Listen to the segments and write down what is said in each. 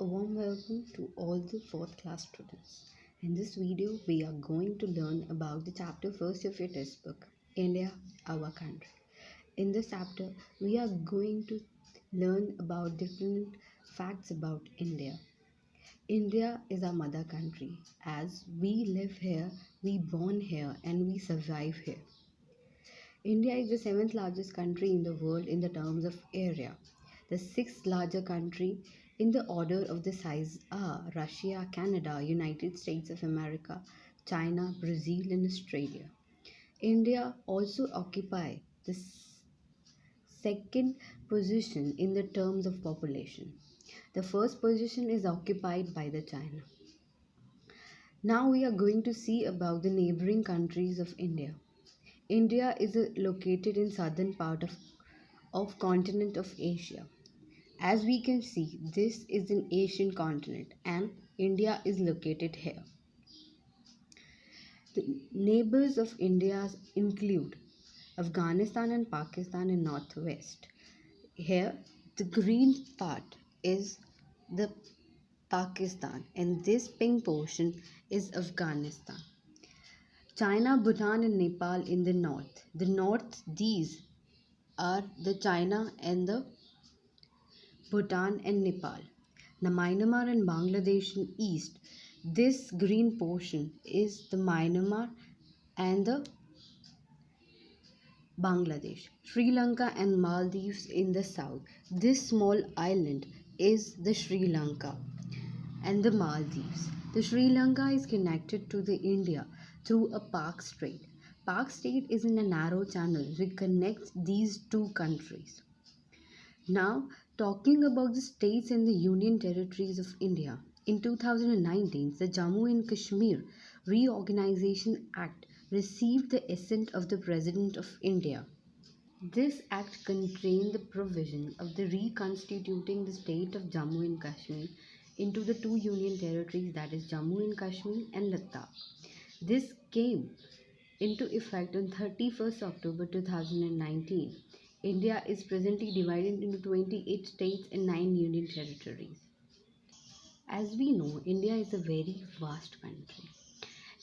A warm welcome to all the fourth class students. In this video, we are going to learn about the chapter first of your textbook, India, our country. In this chapter, we are going to learn about different facts about India. India is our mother country. As we live here, we born here, and we survive here. India is the seventh largest country in the world in the terms of area. The sixth largest country in the order of the size are Russia, Canada, United States of America, China, Brazil, and Australia. India also occupies the second position in the terms of population. The first position is occupied by the China. Now we are going to see about the neighboring countries of India. India is located in southern part of continent of Asia. As we can see, this is an Asian continent and India is located here. The neighbors of India include Afghanistan and Pakistan in northwest. Here, the green part is the Pakistan and this pink portion is Afghanistan. China, Bhutan and Nepal in the north. The north, these are the China and the Bhutan and Nepal. Now Myanmar and Bangladesh in east. This green portion is the Myanmar and the Bangladesh. Sri Lanka and Maldives in the south. This small island is the Sri Lanka and the Maldives. The Sri Lanka is connected to the India through a Park Strait. Park Strait is in a narrow channel which connects these two countries. Now, talking about the states and the union territories of India. In 2019, the Jammu and Kashmir Reorganization Act received the assent of the President of India. This act contained the provision of the reconstituting the state of Jammu and Kashmir into the two union territories, that is Jammu and Kashmir and Ladakh. This came into effect on 31st October 2019. India is presently divided into 28 states and 9 union territories. As we know, India is a very vast country.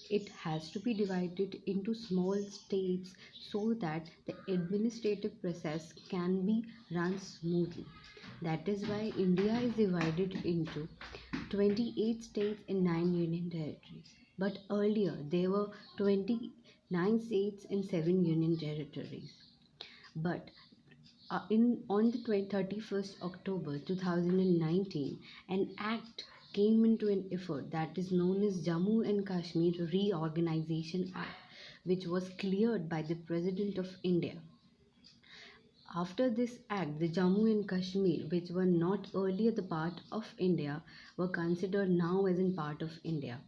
It has to be divided into small states so that the administrative process can be run smoothly. That is why India is divided into 28 states and 9 union territories. But earlier there were 29 states and 7 union territories. But on the 31st October 2019, an act came into an effort that is known as Jammu and Kashmir Reorganization Act, which was cleared by the President of India. After this act, the Jammu and Kashmir, which were not earlier the part of India, were considered now as in part of India,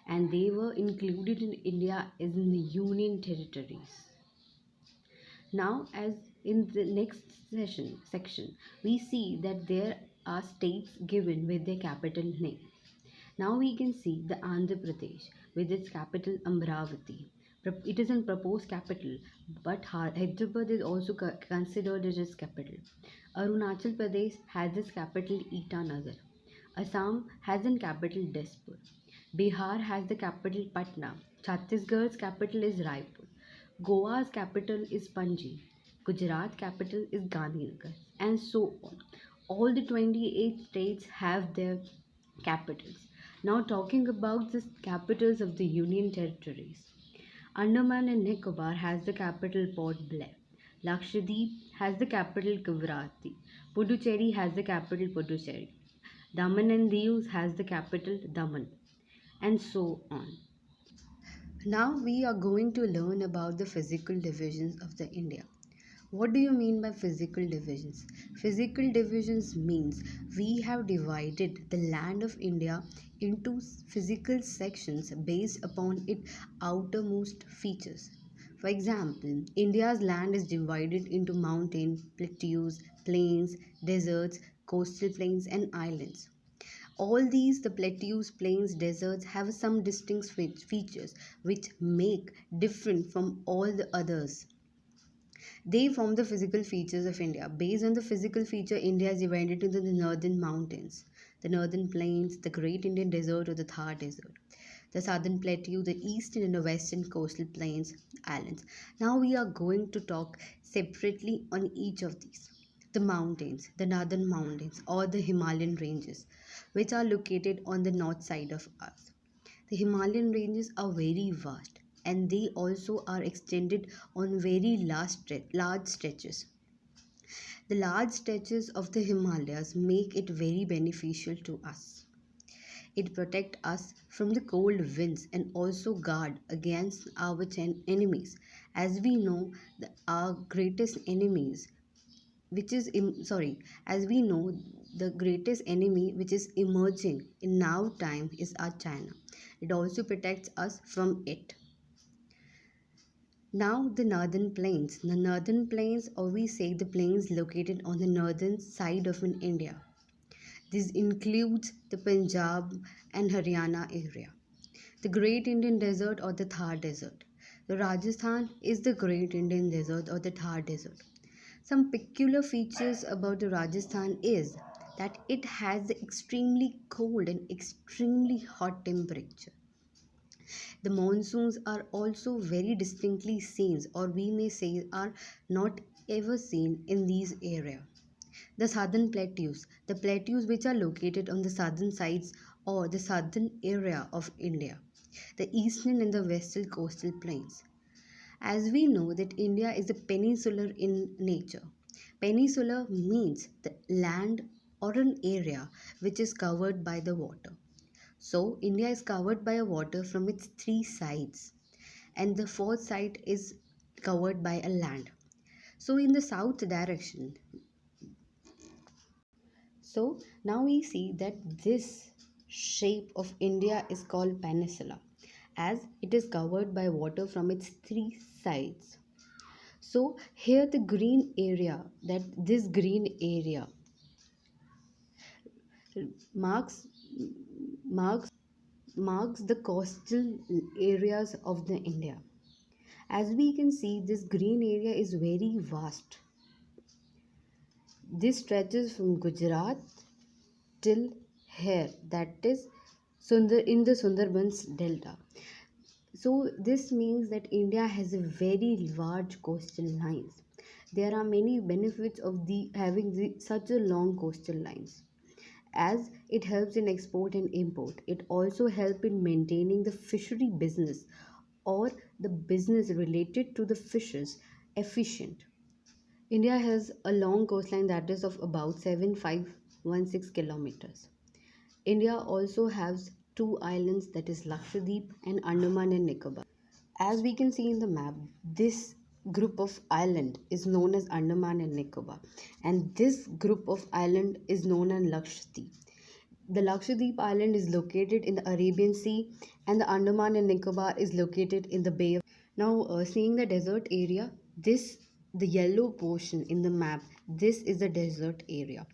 and they were included in India as in the union territories. Now, as in the next section, we see that there are states given with their capital name. Now we can see the Andhra Pradesh with its capital Amravati. It is a proposed capital, but Hyderabad is also considered as its capital. Arunachal Pradesh has its capital Itanagar. Assam has its capital Dispur. Bihar has the capital Patna. Chhattisgarh's capital is Raipur. Goa's capital is Panji. Gujarat capital is Gandhinagar, and so on. All the 28 states have their capitals. Now talking about the capitals of the union territories. Andaman and Nicobar has the capital Port Blair. Lakshadweep has the capital Kavaratti. Puducherry has the capital Puducherry. Daman and Diu has the capital Daman, and so on. Now we are going to learn about the physical divisions of the India. What do you mean by physical divisions? Physical divisions means we have divided the land of India into physical sections based upon its outermost features. For example, India's land is divided into mountain, plateaus, plains, deserts, coastal plains and islands. All these, the plateaus, plains, deserts, have some distinct features which make different from all the others. They form the physical features of India. Based on the physical feature, India is divided into the northern mountains, the northern plains, the Great Indian Desert or the Thar Desert, the southern plateau, the eastern and the western coastal plains, islands. Now we are going to talk separately on each of these. The mountains, the northern mountains or the Himalayan ranges, which are located on the north side of us. The Himalayan ranges are very vast and they also are extended on very large stretches. The large stretches of the Himalayas make it very beneficial to us. It protects us from the cold winds and also guard against our enemies. As we know, our greatest enemies, which is sorry, as we know, the greatest enemy which is emerging in now time is our China. It also protects us from it. Now the northern plains. The northern plains, or we say the plains located on the northern side of India. This includes the Punjab and Haryana area, the Great Indian Desert or the Thar Desert. The Rajasthan is the Great Indian Desert or the Thar Desert. Some peculiar features about the Rajasthan is that it has the extremely cold and extremely hot temperature. The monsoons are also very distinctly seen, or we may say are not ever seen in these areas. The southern plateaus, the plateaus which are located on the southern sides or the southern area of India, the eastern and the western coastal plains. As we know that India is a peninsular in nature. Peninsular means the land or an area which is covered by the water. So India is covered by a water from its three sides and the fourth side is covered by a land. So in the south direction, so now we see that this shape of India is called peninsula as it is covered by water from its three sides. So here the green area, that this green area marks marks marks the coastal areas of the India. As we can see, this green area is very vast. This stretches from Gujarat till here, that is in the Sundarbans Delta. So this means that India has a very large coastal lines. There are many benefits of such a long coastal lines, as it helps in export and import. It also helps in maintaining the fishery business or the business related to the fishes efficient. India has a long coastline that is of about 7516 kilometers. India also has two islands, that is Lakshadweep and Andaman and Nicobar. As we can see in the map, this group of island is known as Andaman and Nicobar, and this group of island is known as Lakshadweep. The Lakshadweep island is located in the Arabian Sea and the Andaman and Nicobar is located in the Bay of. Now seeing the desert area, this the yellow portion in the map, this is the desert area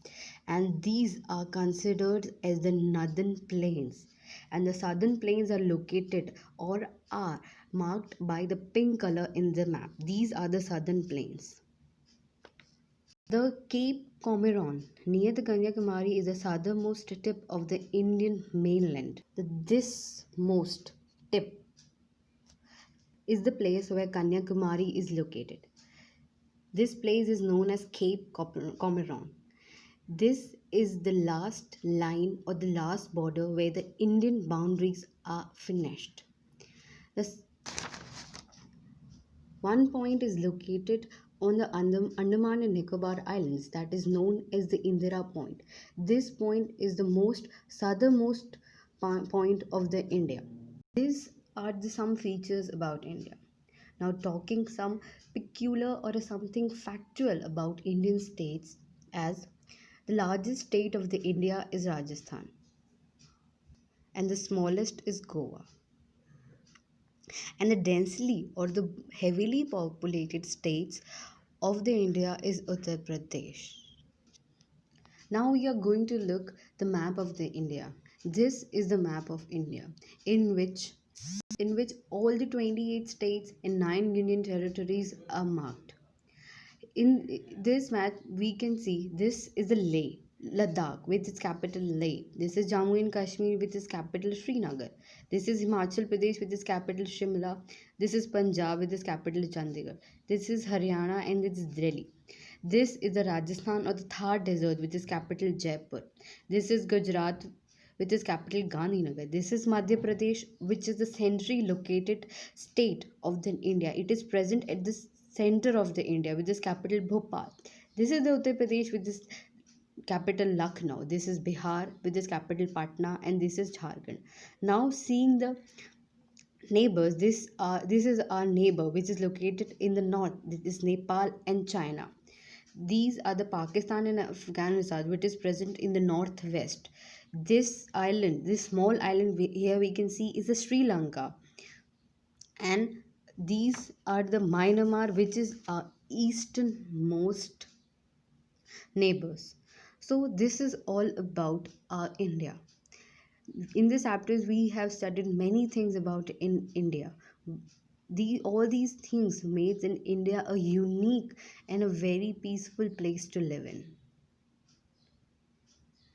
and these are considered as the northern plains, and the southern plains are located or are marked by the pink color in the map. These are the southern plains. The Cape Comorin near the Kanyakumari is the southernmost tip of the Indian mainland. This most tip is the place where Kanyakumari is located. This place is known as Cape Comorin. This is the last line or the last border where the Indian boundaries are finished. The one point is located on the Andaman and Nicobar Islands, that is known as the Indira Point. This point is the most southernmost point of the India. These are some features about India. Now talking some peculiar or something factual about Indian states, as the largest state of the India is Rajasthan and the smallest is Goa, and the densely or the heavily populated states of the India is Uttar Pradesh. Now we are going to look the map of the India. This is the map of India in which all the 28 states and 9 union territories are marked. In this map we can see this is the lay. Ladakh with its capital Leh. This is Jammu and Kashmir with its capital Srinagar. This is Himachal Pradesh with its capital Shimla. This is Punjab with its capital Chandigarh. This is Haryana and its Delhi. This is the Rajasthan or the Thar Desert with its capital Jaipur. This is Gujarat with its capital Gandhinagar. This is Madhya Pradesh, which is the centrally located state of the India. It is present at the center of the India with its capital Bhopal. This is the Uttar Pradesh with its capital Lucknow. This is Bihar with its capital Patna, and this is Jharkhand. Now seeing the neighbors, this is our neighbor which is located in the north. This is Nepal and China. These are the Pakistan and Afghanistan, which is present in the northwest. This island, this small island here we can see is the Sri Lanka, and these are the Myanmar, which is our easternmost neighbors. So this is all about India. In this chapters we have studied many things about in India. All these things made in India a unique and a very peaceful place to live in.